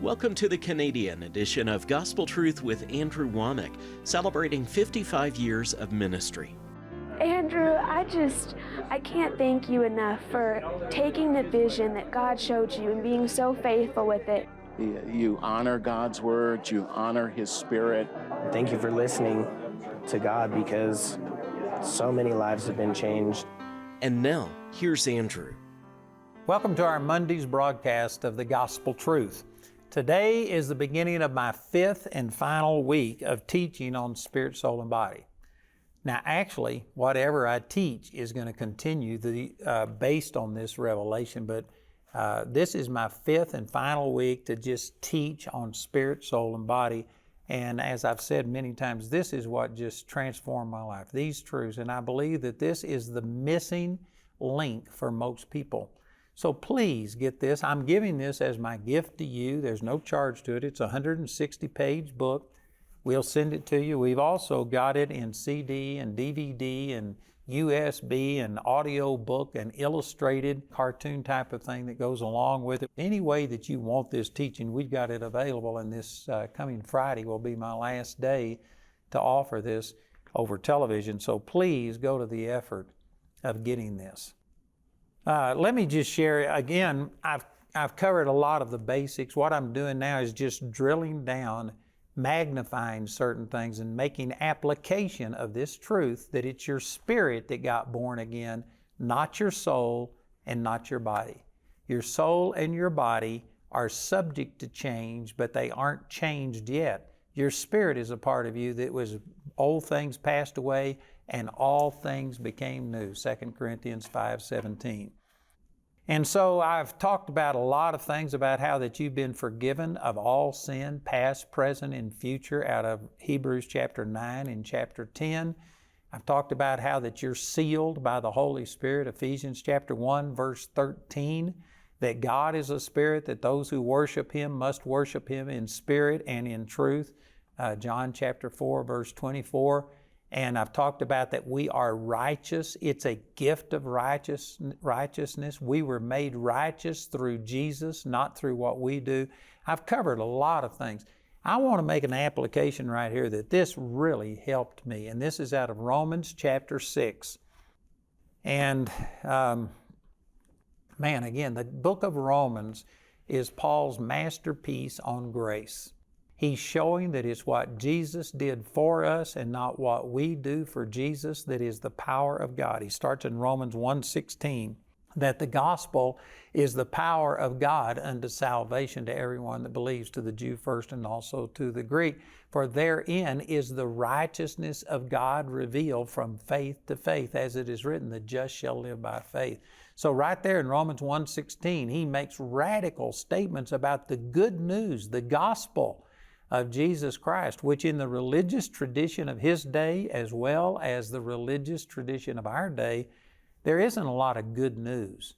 Welcome to the Canadian edition of Gospel Truth with Andrew Womack, celebrating 55 years of ministry. Andrew, I can't thank you enough for taking the vision that God showed you and being so faithful with it. You honor God's word, you honor His Spirit. Thank you for listening to God, because so many lives have been changed. And now, here's Andrew. Welcome to our Monday's broadcast of the Gospel Truth. Today is the beginning of my fifth and final week of teaching on spirit, soul, and body. Now, actually, whatever I teach is going to continue based on this revelation, but this is my fifth and final week to just teach on spirit, soul, and body. And as I've said many times, this is what just transformed my life, these truths. And I believe that this is the missing link for most people. So please get this. I'm giving this as my gift to you. There's no charge to it. It's a 160-page book. We'll send it to you. We've also got it in CD and DVD and USB and audio book and illustrated cartoon type of thing that goes along with it. Any way that you want this teaching, we've got it available, and this coming Friday will be my last day to offer this over television. So please go to the effort of getting this. Let me just share, again, I've covered a lot of the basics. What I'm doing now is just drilling down, magnifying certain things and making application of this truth that it's your spirit that got born again, not your soul and not your body. Your soul and your body are subject to change, but they aren't changed yet. Your spirit is a part of you that was old things passed away and all things became new, 2 Corinthians 5:17. And so I've talked about a lot of things about how that you've been forgiven of all sin, past, present, and future, out of Hebrews chapter 9 and chapter 10. I've talked about how that you're sealed by the Holy Spirit, Ephesians chapter 1, verse 13, that God is a spirit, that those who worship Him must worship Him in spirit and in truth, John chapter 4, verse 24. And I've talked about that we are righteous. It's a gift of righteousness. We were made righteous through Jesus, not through what we do. I've covered a lot of things. I want to make an application right here that this really helped me. And this is out of Romans chapter 6. And again, the book of Romans is Paul's masterpiece on grace. He's showing that it's what Jesus did for us and not what we do for Jesus that is the power of God. He starts in Romans 1:16, that the gospel is the power of God unto salvation to everyone that believes, to the Jew first and also to the Greek. For therein is the righteousness of God revealed from faith to faith, as it is written, the just shall live by faith. So right there in Romans 1:16, he makes radical statements about the good news, the gospel of Jesus Christ, which in the religious tradition of his day, as well as the religious tradition of our day, there isn't a lot of good news.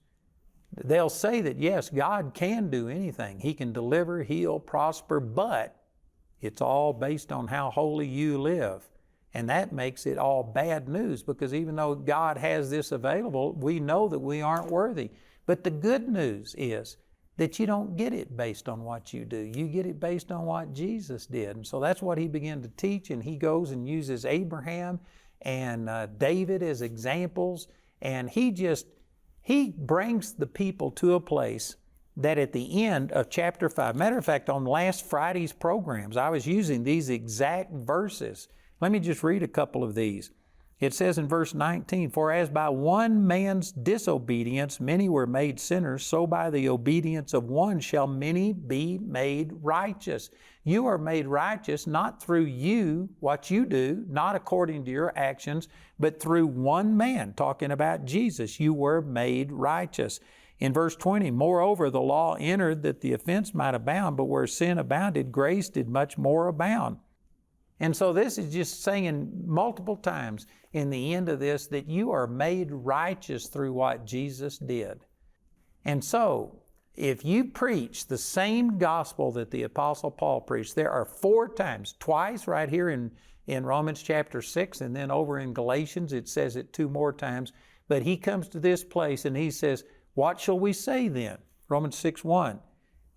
They'll say that, yes, God can do anything. He can deliver, heal, prosper, but it's all based on how holy you live. And that makes it all bad news, because even though God has this available, we know that we aren't worthy. But the good news is that you don't get it based on what you do. You get it based on what Jesus did. And so that's what he began to teach, and he goes and uses Abraham and David as examples, and he brings the people to a place that at the end of chapter 5, matter of fact, on last Friday's programs, I was using these exact verses. Let me just read a couple of these. It says in verse 19, for as by one man's disobedience many were made sinners, so by the obedience of one shall many be made righteous. You are made righteous not through you, what you do, not according to your actions, but through one man, talking about Jesus. You were made righteous. In verse 20, moreover, the law entered that the offense might abound, but where sin abounded, grace did much more abound. And so this is just saying multiple times in the end of this that you are made righteous through what Jesus did. And so if you preach the same gospel that the Apostle Paul preached, there are 4 times, twice right here in Romans chapter 6, and then over in Galatians it says it 2 more times, but he comes to this place and he says, what shall we say then? Romans 6:1.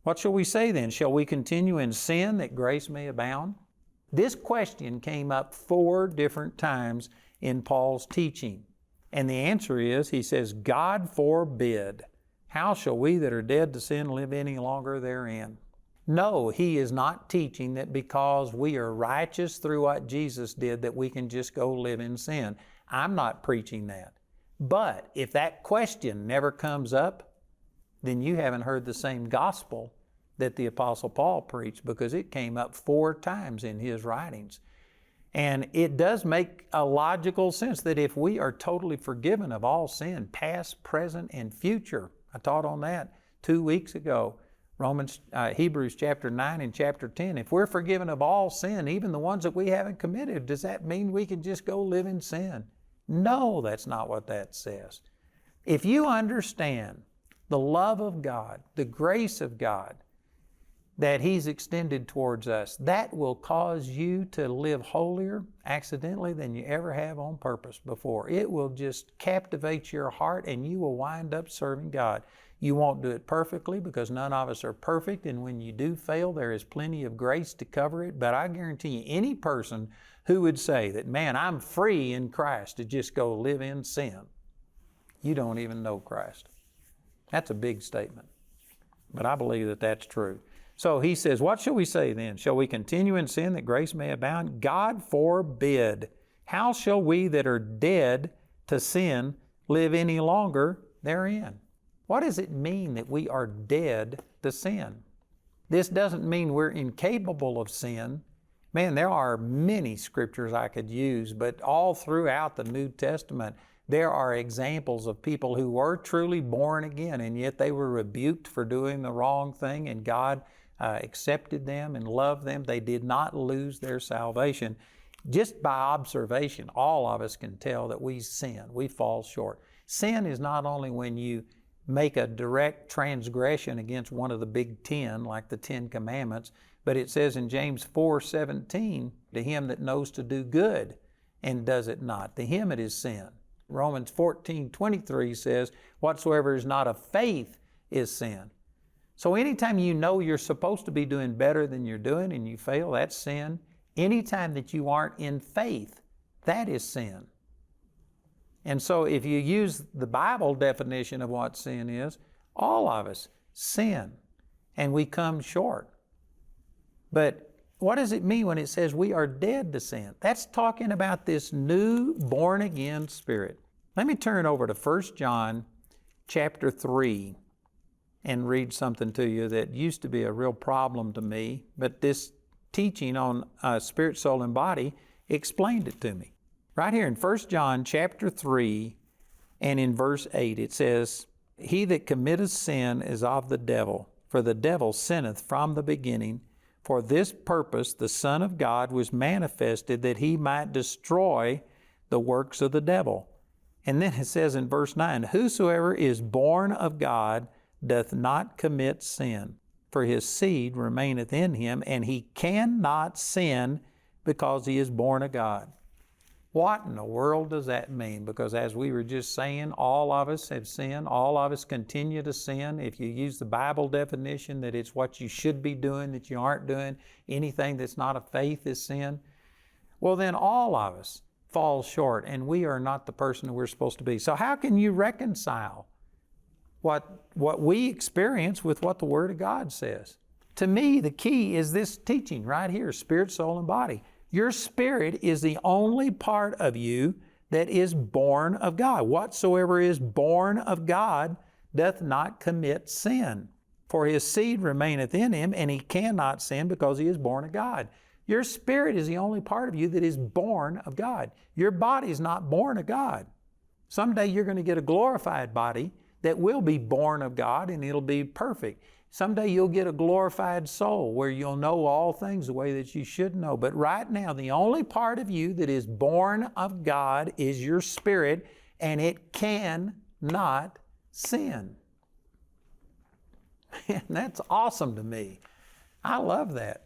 What shall we say then? Shall we continue in sin that grace may abound? This question came up 4 different times in Paul's teaching. And the answer is, he says, God forbid. How shall we that are dead to sin live any longer therein? No, he is not teaching that because we are righteous through what Jesus did that we can just go live in sin. I'm not preaching that. But if that question never comes up, then you haven't heard the same gospel that the Apostle Paul preached, because it came up 4 times in his writings. And it does make a logical sense that if we are totally forgiven of all sin, past, present, and future, I taught on that 2 weeks ago, Hebrews chapter 9 and chapter 10. If we're forgiven of all sin, even the ones that we haven't committed, does that mean we can just go live in sin? No, that's not what that says. If you understand the love of God, the grace of God that He's extended towards us, that will cause you to live holier accidentally than you ever have on purpose before. It will just captivate your heart and you will wind up serving God. You won't do it perfectly because none of us are perfect, and when you do fail, there is plenty of grace to cover it. But I guarantee you, any person who would say that, man, I'm free in Christ to just go live in sin, you don't even know Christ. That's a big statement, but I believe that that's true. So he says, what shall we say then? Shall we continue in sin that grace may abound? God forbid. How shall we that are dead to sin live any longer therein? What does it mean that we are dead to sin? This doesn't mean we're incapable of sin. Man, there are many scriptures I could use, but all throughout the New Testament, there are examples of people who were truly born again, and yet they were rebuked for doing the wrong thing, and God accepted them and loved them. They did not lose their salvation. Just by observation, all of us can tell that we sin. We fall short. Sin is not only when you make a direct transgression against one of the big 10, like the 10 Commandments, but it says in James 4:17, to him that knows to do good and does it not, to him it is sin. Romans 14:23 says, whatsoever is not of faith is sin. So anytime you know you're supposed to be doing better than you're doing and you fail, that's sin. Anytime that you aren't in faith, that is sin. And so if you use the Bible definition of what sin is, all of us sin and we come short. But what does it mean when it says we are dead to sin? That's talking about this new born-again spirit. Let me turn over to 1 John chapter 3 and read something to you that used to be a real problem to me, but this teaching on spirit, soul, and body explained it to me. Right here in 1 John chapter 3 and in verse 8, it says, he that committeth sin is of the devil, for the devil sinneth from the beginning. For this purpose the Son of God was manifested, that He might destroy the works of the devil. And then it says in verse 9, whosoever is born of God doth not commit sin, for his seed remaineth in him, and he cannot sin because he is born of God. What in the world does that mean? Because as we were just saying, all of us have sinned. All of us continue to sin. If you use the Bible definition that it's what you should be doing that you aren't doing, anything that's not of faith is sin, well then all of us fall short and we are not the person that we're supposed to be. So how can you reconcile what we experience with what the Word of God says? To me, the key is this teaching right here, spirit, soul, and body. Your spirit is the only part of you that is born of God. Whatsoever is born of God doth not commit sin. For his seed remaineth in him, and he cannot sin because he is born of God. Your spirit is the only part of you that is born of God. Your body is not born of God. Someday you're going to get a glorified body that will be born of God, and it'll be perfect. Someday you'll get a glorified soul where you'll know all things the way that you should know. But right now, the only part of you that is born of God is your spirit, and it cannot sin. Man, that's awesome to me. I love that.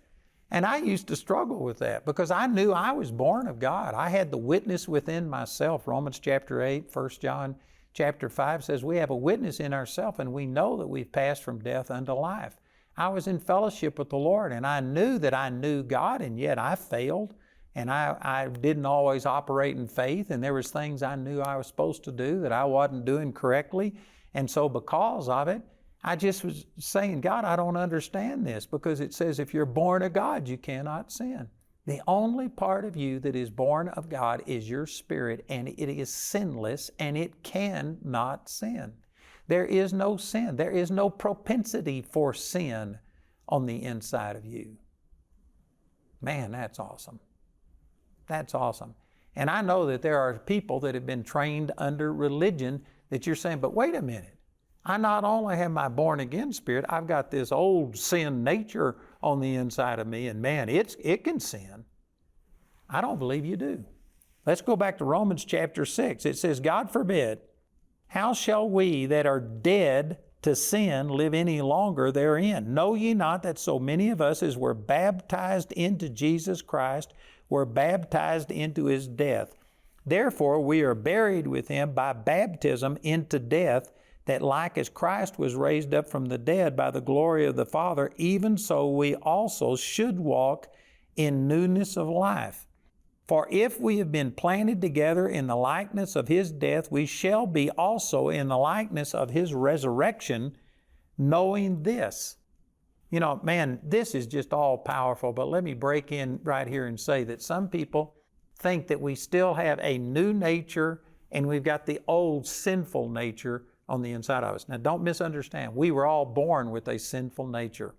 And I used to struggle with that because I knew I was born of God. I had the witness within myself. Romans chapter 8, 1 John chapter 5 says we have a witness in ourselves, and we know that we've passed from death unto life. I was in fellowship with the Lord, and I knew that I knew God, and yet I failed, and I didn't always operate in faith, and there was things I knew I was supposed to do that I wasn't doing correctly. And so because of it, I just was saying, God, I don't understand this, because it says if you're born of God, you cannot sin. The only part of you that is born of God is your spirit, and it is sinless, and it cannot sin. There is no sin. There is no propensity for sin on the inside of you. Man, that's awesome. That's awesome. And I know that there are people that have been trained under religion that you're saying, but wait a minute. I not only have my born again spirit, I've got this old sin nature on the inside of me, and man, it can sin. I don't believe you do. Let's go back to Romans chapter 6. It says, God forbid, how shall we that are dead to sin live any longer therein? Know ye not that so many of us as were baptized into Jesus Christ were baptized into His death? Therefore we are buried with Him by baptism into death, that like as Christ was raised up from the dead by the glory of the Father, even so we also should walk in newness of life. For if we have been planted together in the likeness of His death, we shall be also in the likeness of His resurrection, knowing this. You know, man, this is just all powerful, but let me break in right here and say that some people think that we still have a new nature and we've got the old sinful nature on the inside of us. Now, don't misunderstand. We were all born with a sinful nature.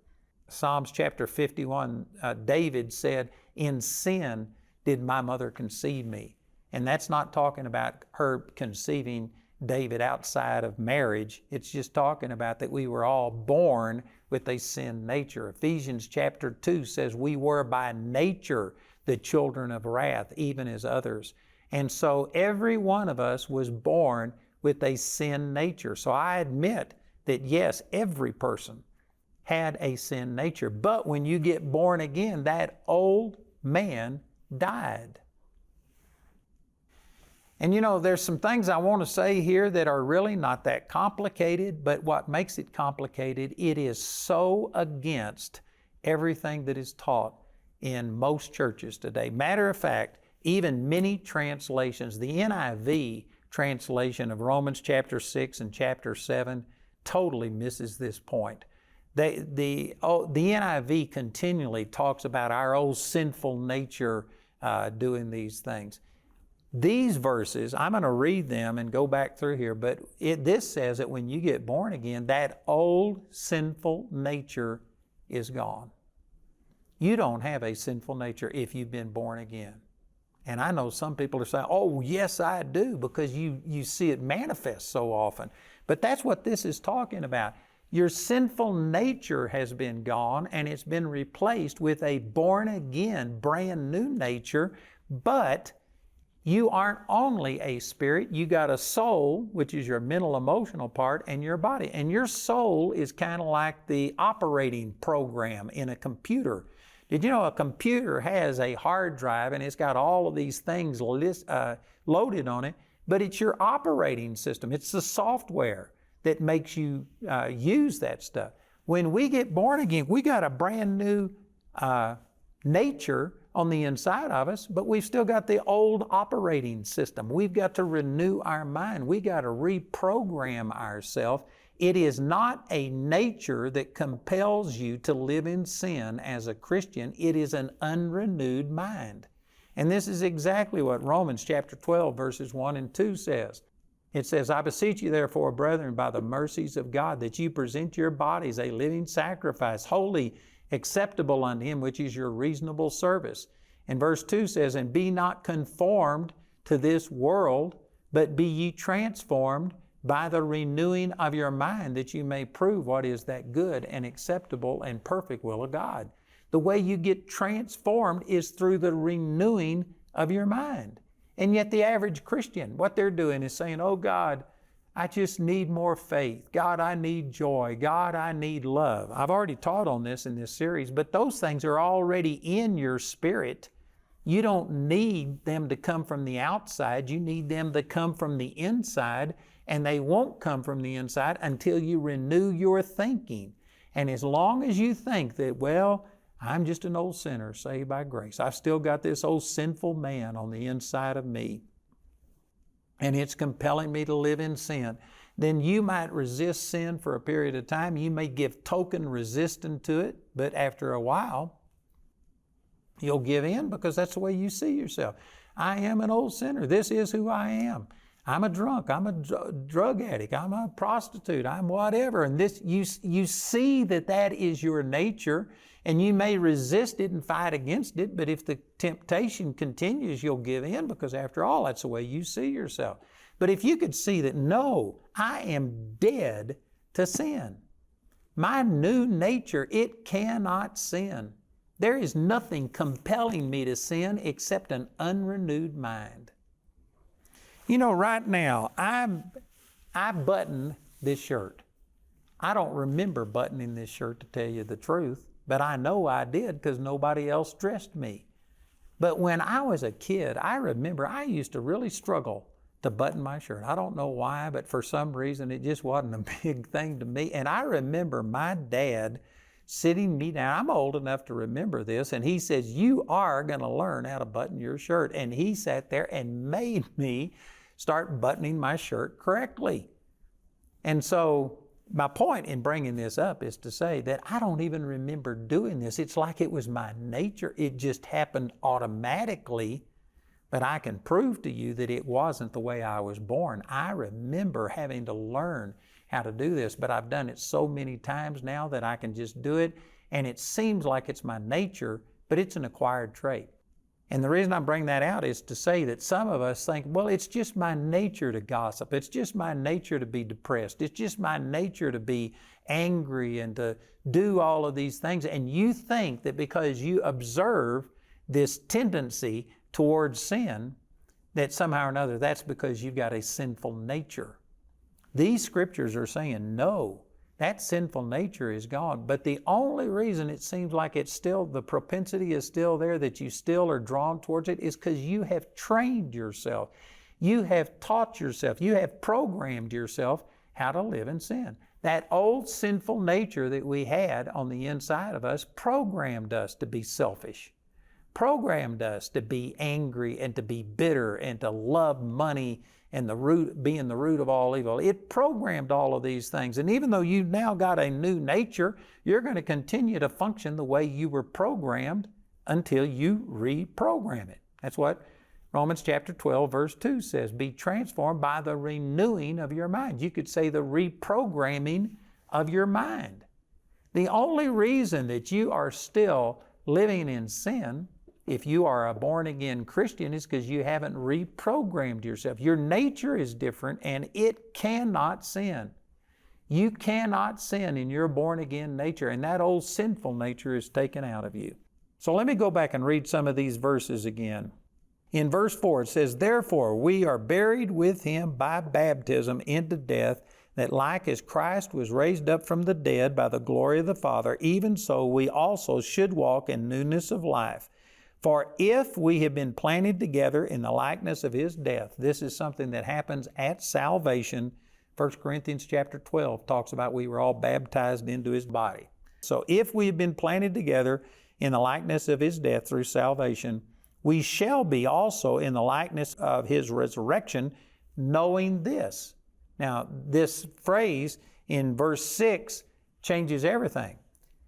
Psalms chapter 51, David said, in sin did my mother conceive me. And that's not talking about her conceiving David outside of marriage. It's just talking about that we were all born with a sin nature. Ephesians chapter 2 says we were by nature the children of wrath, even as others. And so every one of us was born with a sin nature. So I admit that yes, every person had a sin nature. But when you get born again, that old man died. And you know, there's some things I want to say here that are really not that complicated, but what makes it complicated, it is so against everything that is taught in most churches today. Matter of fact, even many translations, the NIV translation of Romans chapter 6 and chapter 7 totally misses this point. The NIV continually talks about our old sinful nature doing these things. These verses, I'm going to read them and go back through here, but this says that when you get born again, that old sinful nature is gone. You don't have a sinful nature if you've been born again. And I know some people are saying, oh, yes, I do, because you see it manifest so often. But that's what this is talking about. Your sinful nature has been gone, and it's been replaced with a born-again, brand new nature. But you aren't only a spirit, you got a soul, which is your mental, emotional part, and your body. And your soul is kind of like the operating program in a computer. Did you know a computer has a hard drive and it's got all of these things loaded on it, but it's your operating system. It's the software that makes you use that stuff. When we get born again, we got a brand new nature on the inside of us, but we've still got the old operating system. We've got to renew our mind. We got to reprogram ourselves. It is not a nature that compels you to live in sin as a Christian. It is an unrenewed mind. And this is exactly what Romans chapter 12 verses 1 and 2 says. It says, I beseech you therefore, brethren, by the mercies of God, that you present your bodies a living sacrifice, holy, acceptable unto Him, which is your reasonable service. And verse 2 says, and be not conformed to this world, but be ye transformed by the renewing of your mind, that you may prove what is that good and acceptable and perfect will of God. The way you get transformed is through the renewing of your mind. And yet the average Christian, what they're doing is saying, oh God, I just need more faith. God, I need joy. God, I need love. I've already taught on this in this series, but those things are already in your spirit. You don't need them to come from the outside. You need them to come from the inside, and they won't come from the inside until you renew your thinking. And as long as you think that, well, I'm just an old sinner saved by grace, I've still got this old sinful man on the inside of me, and it's compelling me to live in sin, then you might resist sin for a period of time. You may give token resistance to it, but after a while, you'll give in because that's the way you see yourself. I am an old sinner. This is who I am. I'm a drunk. I'm a drug addict. I'm a prostitute. I'm whatever. And this, you see that is your nature, and you may resist it and fight against it, but if the temptation continues, you'll give in because after all, that's the way you see yourself. But if you could see that, no, I am dead to sin. My new nature, it cannot sin. There is nothing compelling me to sin except an unrenewed mind. You know, right now, I button this shirt. I don't remember buttoning this shirt, to tell you the truth, but I know I did because nobody else dressed me. But when I was a kid, I remember I used to really struggle to button my shirt. I don't know why, but for some reason it just wasn't a big thing to me. And I remember my dad sitting me down. I'm old enough to remember this, and he says, you are going to learn how to button your shirt. And he sat there and made me start buttoning my shirt correctly. And so my point in bringing this up is to say that I don't even remember doing this. It's like it was my nature. It just happened automatically. But I can prove to you that it wasn't the way I was born. I remember having to learn how to do this, but I've done it so many times now that I can just do it, and it seems like it's my nature, but it's an acquired trait. And the reason I bring that out is to say that some of us think, well, it's just my nature to gossip. It's just my nature to be depressed. It's just my nature to be angry and to do all of these things. And you think that because you observe this tendency towards sin, that somehow or another that's because you've got a sinful nature. These scriptures are saying, no, that sinful nature is gone. But the only reason it seems like it's still, the propensity is still there, that you still are drawn towards it, is because you have trained yourself. You have taught yourself. You have programmed yourself how to live in sin. That old sinful nature that we had on the inside of us programmed us to be selfish, programmed us to be angry and to be bitter and to love money and being the root of all evil. It programmed all of these things. And even though you've now got a new nature, you're going to continue to function the way you were programmed until you reprogram it. That's what Romans chapter 12, verse 2 says, be transformed by the renewing of your mind. You could say the reprogramming of your mind. The only reason that you are still living in sin, if you are a born-again Christian, is because you haven't reprogrammed yourself. Your nature is different and it cannot sin. You cannot sin in your born-again nature, and that old sinful nature is taken out of you. So let me go back and read some of these verses again. In verse 4 it says, therefore we are buried with Him by baptism into death, that like as Christ was raised up from the dead by the glory of the Father, even so we also should walk in newness of life. For if we have been planted together in the likeness of His death, this is something that happens at salvation. 1 Corinthians chapter 12 talks about we were all baptized into His body. So if we have been planted together in the likeness of His death through salvation, we shall be also in the likeness of His resurrection, knowing this. Now, this phrase in verse 6 changes everything.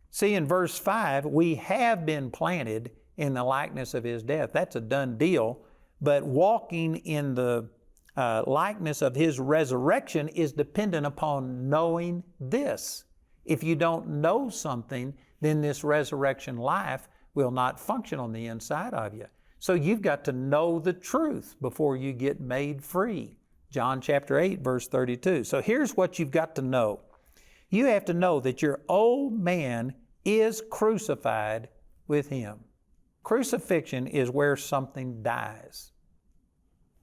See, in verse 5, we have been planted in the likeness of His death. That's a done deal. But walking in the likeness of His resurrection is dependent upon knowing this. If you don't know something, then this resurrection life will not function on the inside of you. So you've got to know the truth before you get made free. John chapter 8, verse 32. So here's what you've got to know. You have to know that your old man is crucified with Him. Crucifixion is where something dies.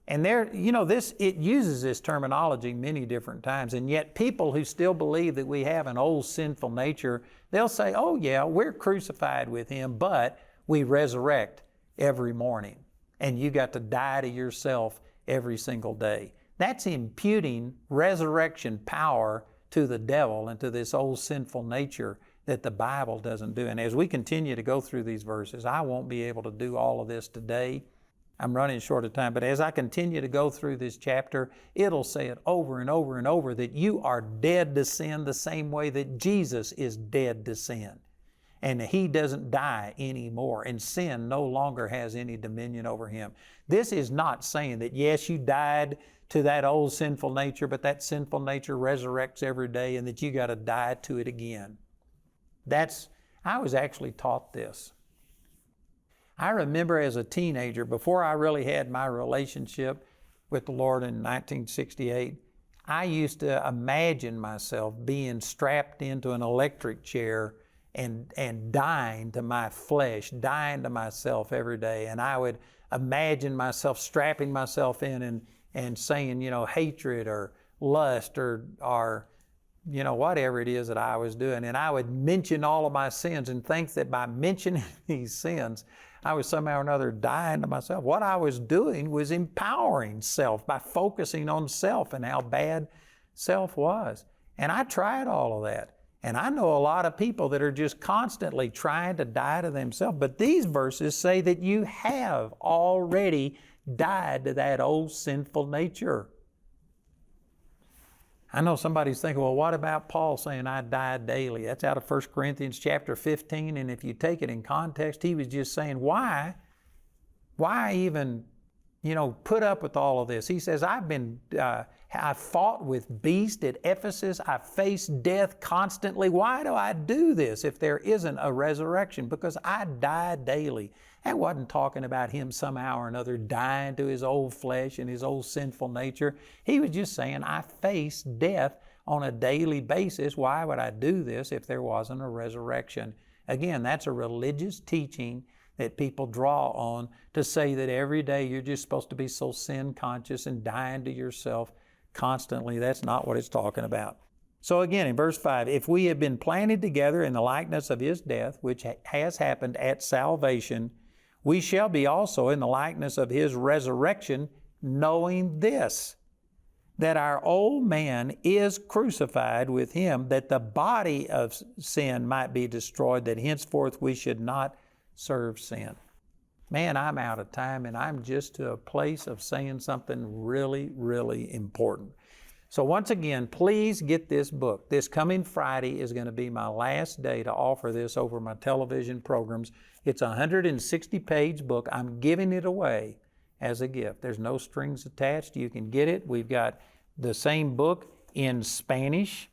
And there, it uses this terminology many different times, and yet people who still believe that we have an old sinful nature, they'll say, oh yeah, we're crucified with Him, but we resurrect every morning. And you got to die to yourself every single day. That's imputing resurrection power to the devil and to this old sinful nature that the Bible doesn't do. And as we continue to go through these verses, I won't be able to do all of this today. I'm running short of time, but as I continue to go through this chapter, it'll say it over and over and over that you are dead to sin the same way that Jesus is dead to sin. And He doesn't die anymore, and sin no longer has any dominion over Him. This is not saying that, yes, you died to that old sinful nature, but that sinful nature resurrects every day and that you got to die to it again. I was actually taught this. I remember as a teenager, before I really had my relationship with the Lord in 1968, I used to imagine myself being strapped into an electric chair and dying to my flesh, dying to myself every day. And I would imagine myself strapping myself in and saying, hatred or lust or whatever it is that I was doing. And I would mention all of my sins and think that by mentioning these sins, I was somehow or another dying to myself. What I was doing was empowering self by focusing on self and how bad self was. And I tried all of that. And I know a lot of people that are just constantly trying to die to themselves. But these verses say that you have already died to that old sinful nature. I know somebody's thinking, well, what about Paul saying I die daily? That's out of 1 Corinthians chapter 15. And if you take it in context, he was just saying, why even, put up with all of this? He says, I fought with beasts at Ephesus. I faced death constantly. Why do I do this if there isn't a resurrection? Because I die daily. That wasn't talking about him somehow or another dying to his old flesh and his old sinful nature. He was just saying, I face death on a daily basis. Why would I do this if there wasn't a resurrection? Again, that's a religious teaching that people draw on to say that every day you're just supposed to be so sin conscious and dying to yourself constantly. That's not what it's talking about. So again, in verse 5, if we have been planted together in the likeness of His death, which has happened at salvation, we shall be also in the likeness of His resurrection, knowing this, that our old man is crucified with Him, that the body of sin might be destroyed, that henceforth we should not serve sin. Man, I'm out of time, and I'm just to a place of saying something really, really important. So once again, please get this book. This coming Friday is going to be my last day to offer this over my television programs. It's a 160-page book. I'm giving it away as a gift. There's no strings attached. You can get it. We've got the same book in Spanish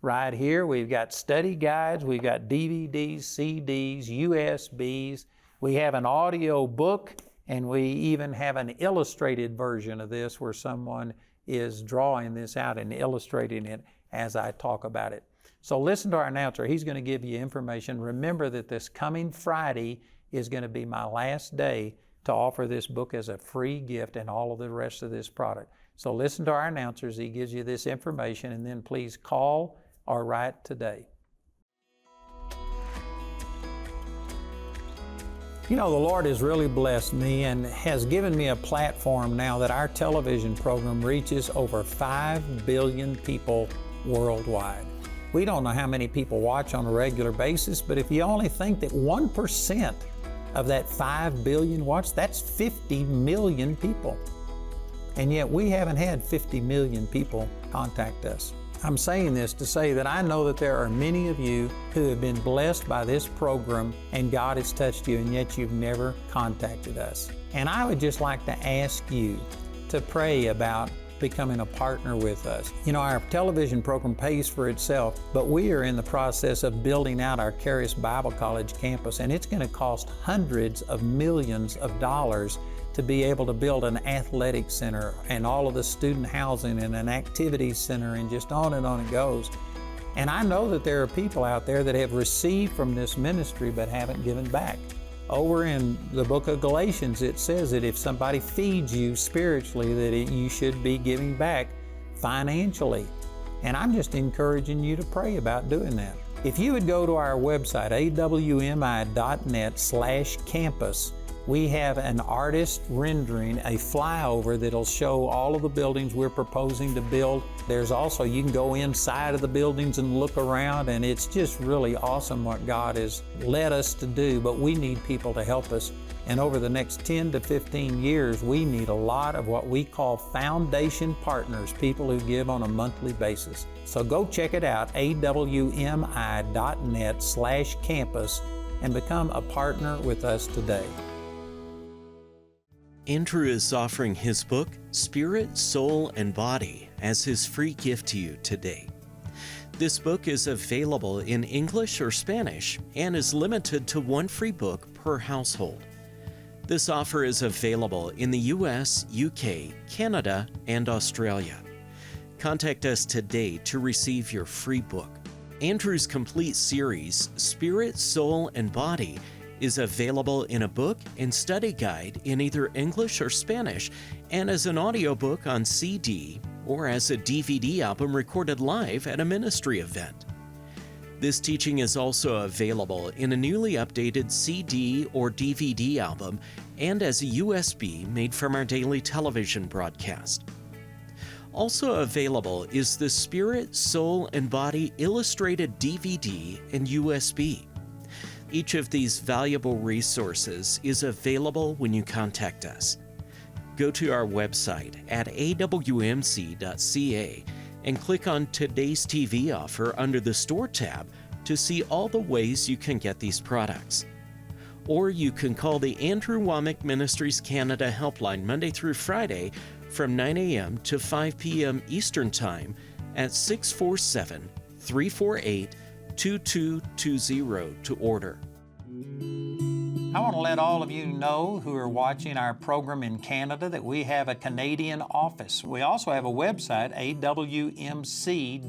right here. We've got study guides. We've got DVDs, CDs, USBs. We have an audio book, and we even have an illustrated version of this where someone is drawing this out and illustrating it as I talk about it. So listen to our announcer. He's going to give you information. Remember that this coming Friday is going to be my last day to offer this book as a free gift and all of the rest of this product. So listen to our announcer as he gives you this information, and then please call or write today. The Lord has really blessed me and has given me a platform now that our television program reaches over 5 billion people worldwide. We don't know how many people watch on a regular basis, but if you only think that 1% of that 5 billion watch, that's 50 million people. And yet we haven't had 50 million people contact us. I'm saying this to say that I know that there are many of you who have been blessed by this program and God has touched you, and yet you've never contacted us. And I would just like to ask you to pray about becoming a partner with us. Our television program pays for itself, but we are in the process of building out our Charis Bible College campus, and it's going to cost hundreds of millions of dollars to be able to build an athletic center and all of the student housing and an activities center, and just on it goes. And I know that there are people out there that have received from this ministry but haven't given back. Over in the book of Galatians, it says that if somebody feeds you spiritually, that you should be giving back financially. And I'm just encouraging you to pray about doing that. If you would go to our website, awmi.net/campus, We have an artist rendering a flyover that'll show all of the buildings we're proposing to build. There's also, you can go inside of the buildings and look around, and it's just really awesome what God has led us to do, but we need people to help us. And over the next 10 to 15 years, we need a lot of what we call foundation partners, people who give on a monthly basis. So go check it out, awmi.net/campus, and become a partner with us today. Andrew is offering his book, Spirit, Soul, and Body, as his free gift to you today. This book is available in English or Spanish and is limited to one free book per household. This offer is available in the US, UK, Canada, and Australia. Contact us today to receive your free book. Andrew's complete series, Spirit, Soul, and Body, is available in a book and study guide in either English or Spanish, and as an audiobook on CD or as a DVD album recorded live at a ministry event. This teaching is also available in a newly updated CD or DVD album and as a USB made from our daily television broadcast. Also available is the Spirit, Soul, and Body illustrated DVD and USB. Each of these valuable resources is available when you contact us. Go to our website at awmc.ca and click on Today's TV Offer under the Store tab to see all the ways you can get these products. Or you can call the Andrew Wommack Ministries Canada helpline Monday through Friday from 9 a.m. to 5 p.m. Eastern Time at 647-348-2220 to order. I want to let all of you know who are watching our program in Canada that we have a Canadian office. We also have a website, awmc.ca,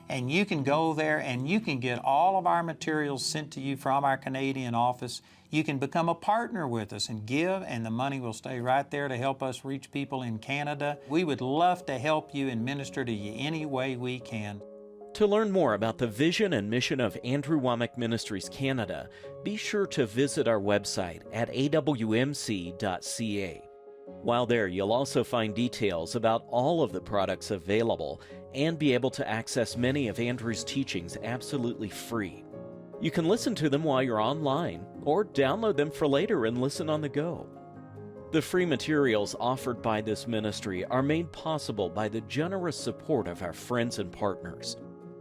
and you can go there and you can get all of our materials sent to you from our Canadian office. You can become a partner with us and give, and the money will stay right there to help us reach people in Canada. We would love to help you and minister to you any way we can. To learn more about the vision and mission of Andrew Wommack Ministries Canada, be sure to visit our website at awmc.ca. While there, you'll also find details about all of the products available and be able to access many of Andrew's teachings absolutely free. You can listen to them while you're online or download them for later and listen on the go. The free materials offered by this ministry are made possible by the generous support of our friends and partners.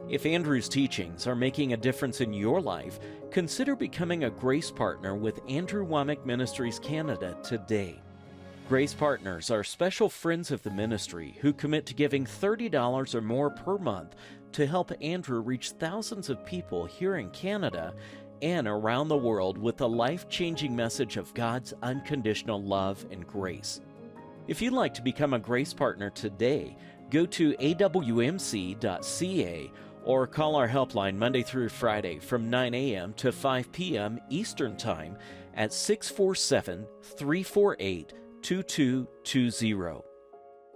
If Andrew's teachings are making a difference in your life, consider becoming a Grace Partner with Andrew Wommack Ministries Canada today. Grace Partners are special friends of the ministry who commit to giving $30 or more per month to help Andrew reach thousands of people here in Canada and around the world with the life-changing message of God's unconditional love and grace. If you'd like to become a Grace Partner today, go to awmc.ca or call our helpline Monday through Friday from 9 a.m. to 5 p.m. Eastern Time at 647-348-2220.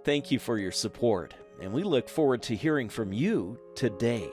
Thank you for your support, and we look forward to hearing from you today.